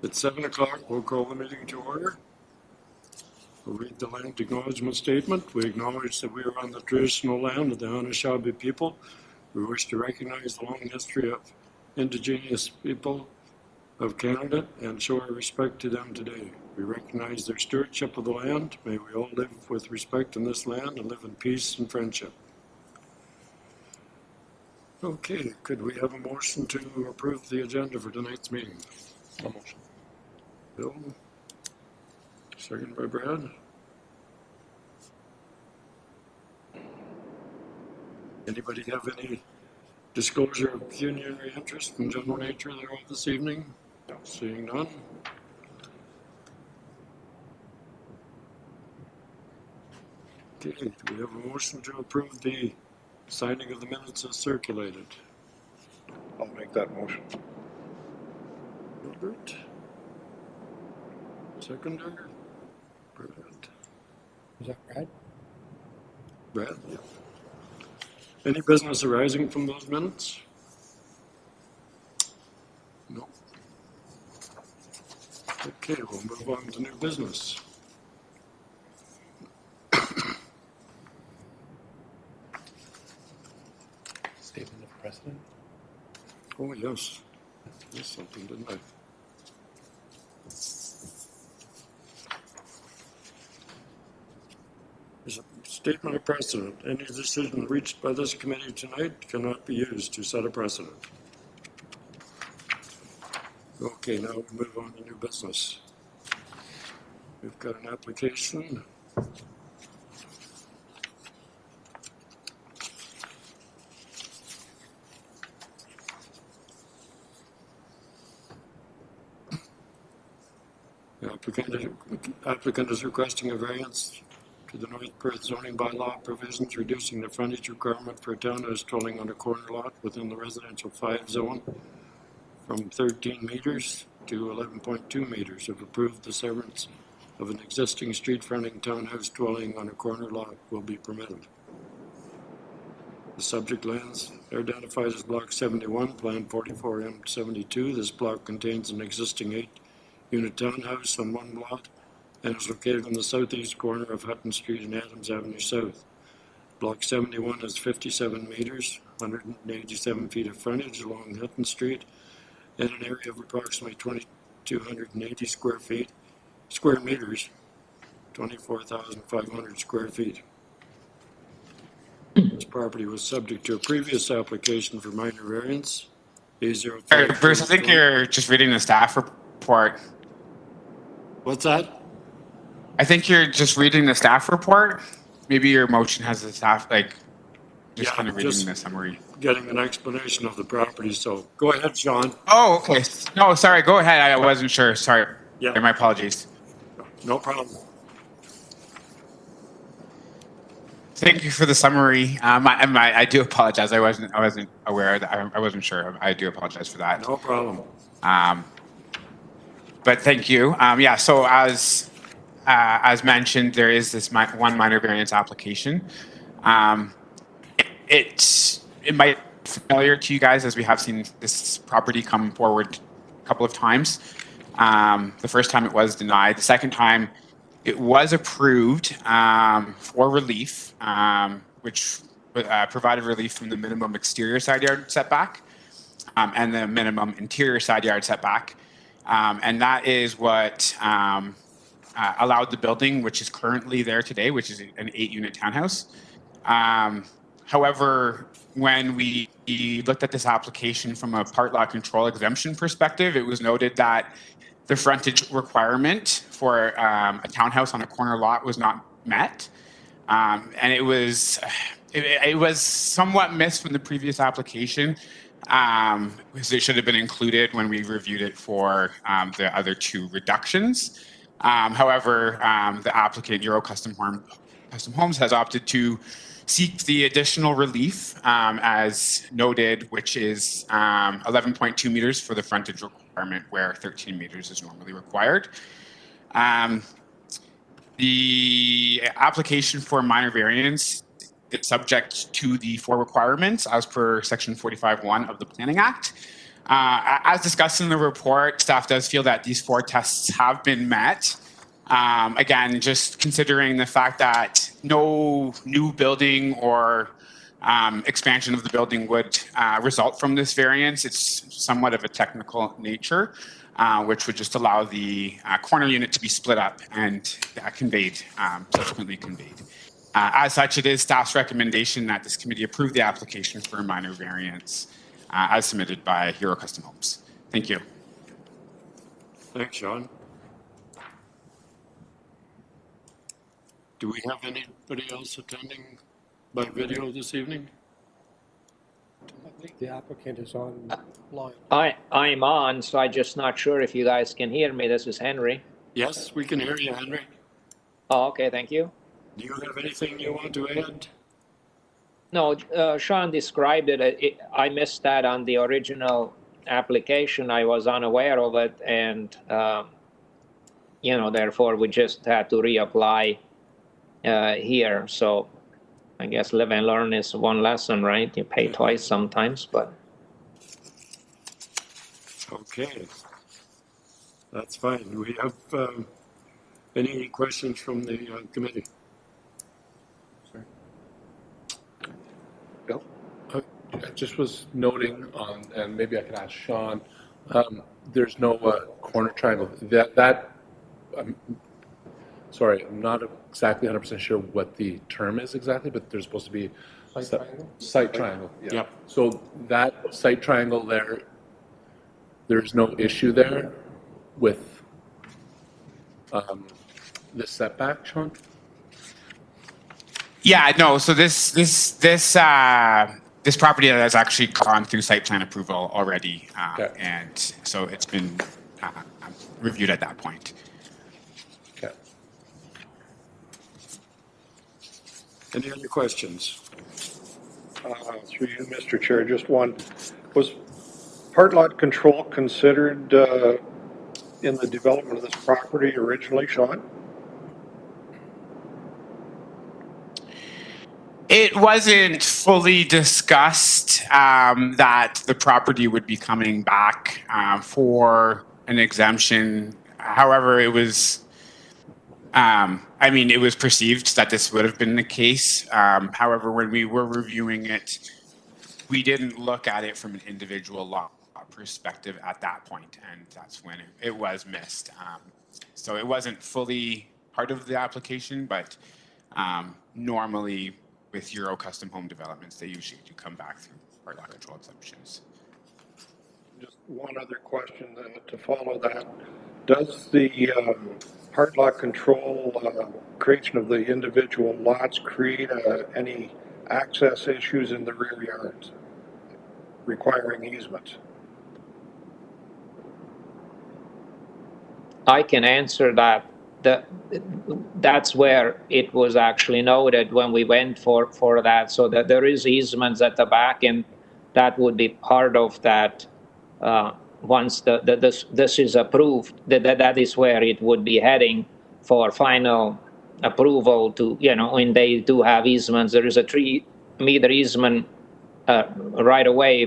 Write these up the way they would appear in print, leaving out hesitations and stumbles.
It's 7 o'clock. We'll call the meeting to order. We'll read the land acknowledgement statement. We acknowledge that we are on the traditional land of the Anishinaabe people. We wish to recognize the long history of Indigenous people of Canada and show our respect to them today. We recognize their stewardship of the land. May we all live with respect in this land and live in peace and friendship. Okay, could we have a motion to approve the agenda for tonight's meeting? A motion. Bill, second by Brad. Anybody have any disclosure of pecuniary interest in general nature thereof this evening? No. Seeing none. Okay, do we have a motion to approve the signing of the minutes as circulated? I'll make that motion. Robert. Seconder. Brad. Is that Brad? Brad, yeah. Any business arising from those minutes? No. Okay, we'll move on to new business. Statement of precedent? Oh, yes. Yes, something, didn't I? There's a statement of precedent. Any decision reached by this committee tonight cannot be used to set a precedent. Okay, now we move on to new business. We've got an application. The applicant is requesting a variance to the North Perth zoning bylaw provisions reducing the frontage requirement for a townhouse dwelling on a corner lot within the residential 5 zone from 13 meters to 11.2 meters if approved. The severance of an existing street fronting townhouse dwelling on a corner lot will be permitted. The subject lands are identified as Block 71, Plan 44M72. This block contains an existing 8-unit townhouse on one lot and is located on the southeast corner of Hutton Street and Adams Avenue South. Block 71 is 57 meters, 187 feet of frontage along Hutton Street, and an area of approximately 2,280 square meters, 24,500 square feet. This property was subject to a previous application for minor variance, A05. Bruce, I think you're just reading the staff report. What's that? I think you're just reading the staff report. Maybe your motion has the staff, just kind of reading the summary. Getting an explanation of the property, so go ahead, Sean. Oh, okay. No, sorry, go ahead. I wasn't sure. Sorry. Yeah. My apologies. No problem. Thank you for the summary. I do apologize. I wasn't aware that I wasn't sure. I do apologize for that. No problem. But thank you. Yeah, so as mentioned, there is this one minor variance application. It might be familiar to you guys as we have seen this property come forward a couple of times. The first time it was denied. The second time it was approved for relief, which provided relief from the minimum exterior side yard setback and the minimum interior side yard setback. And that is what allowed the building, which is currently there today, which is an 8-unit townhouse. However, when we looked at this application from a part lot control exemption perspective, it was noted that the frontage requirement for a townhouse on a corner lot was not met. And it was somewhat missed from the previous application. Because it should have been included when we reviewed it for the other 2 reductions. However, the applicant, Euro Custom Homes, has opted to seek the additional relief as noted, which is 11.2 meters for the frontage requirement where 13 meters is normally required. The application for minor variance is subject to the 4 requirements as per section 45(1) of the Planning Act. As discussed in the report, staff does feel that these 4 tests have been met. Again, just considering the fact that no new building or expansion of the building would result from this variance, it's somewhat of a technical nature, which would just allow the corner unit to be split up and conveyed, subsequently conveyed. As such, it is staff's recommendation that this committee approve the application for a minor variance as submitted by Hero Custom Homes. Thank you. Thanks, Sean. Do we have anybody else attending by video this evening? I think the applicant is online. I'm on, so I'm just not sure if you guys can hear me. This is Henry. Yes, we can hear you, Henry. Oh, okay, thank you. Do you have anything you want to add? No, Sean described it. I missed that on the original application. I was unaware of it, and therefore we just had to reapply here. So I guess live and learn is one lesson, right? You pay twice sometimes, but. Okay. That's fine. Do we have any questions from the committee? Sorry. Bill? I just was noting on, and maybe I can ask Sean, there's no corner triangle. Sorry, I'm not exactly 100% sure what the term is exactly, but there's supposed to be site triangle. Yeah. Yep. So that site triangle there's no issue there with the setback, Sean? Yeah, no. So this property has actually gone through site plan approval already, Okay. and so it's been reviewed at that point. Okay. Any other questions? Through you, Mr. Chair, just one. Was part lot control considered in the development of this property originally, Sean? It wasn't fully discussed that the property would be coming back for an exemption. However, it was, it was perceived that this would have been the case. However, when we were reviewing it, we didn't look at it from an individual lot perspective at that point, and that's when it was missed. So it wasn't fully part of the application, but normally with Euro custom home developments, they usually do come back through part lot control exemptions. Just one other question to follow that. Does the part lot control creation of the individual lots create any access issues in the rear yards requiring easements? I can answer that. That's where it was actually noted when we went for that, so that there is easements at the back, and that would be part of that. Once this is approved, that is where it would be heading for final approval. To when they do have easements, there is a 3-meter easement right away,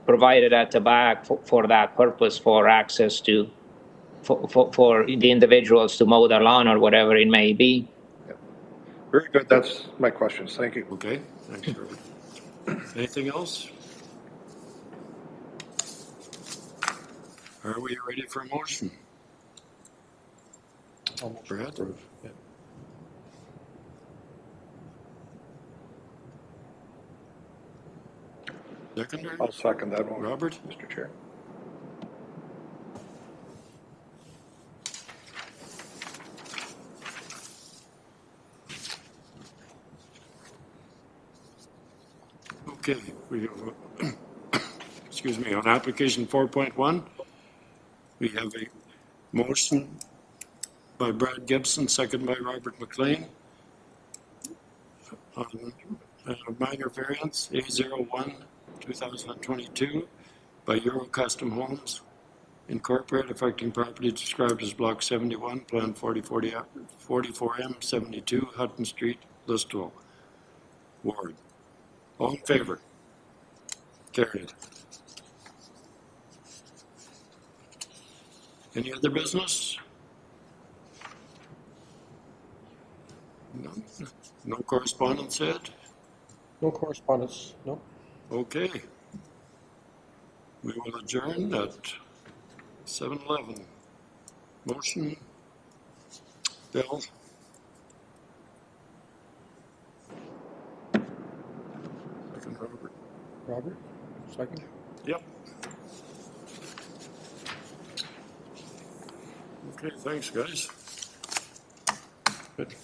provided at the back for that purpose, for access to. For the individuals to mow their lawn or whatever it may be. Yeah. Very good. That's my questions. Thank you. Okay, thanks, Robert. Anything else? Are we ready for a motion? Brad? Yeah. Seconder? I'll second that one. Robert? Mr. Chair. Okay, we have, excuse me, on application 4.1, we have a motion by Brad Gibson, second by Robert McLean, on a minor variance A01 2022 by Euro Custom Homes Incorporated, affecting property described as Block 71, Plan 44M 72, Hutton Street, Listowel, Ward. All in favor? Carried. Any other business? No. No correspondence, Ed? No correspondence, no. Okay. We will adjourn at 7:11. Motion, Bill? Second, Robert? Robert, second? Yep. Okay, thanks, guys. Good.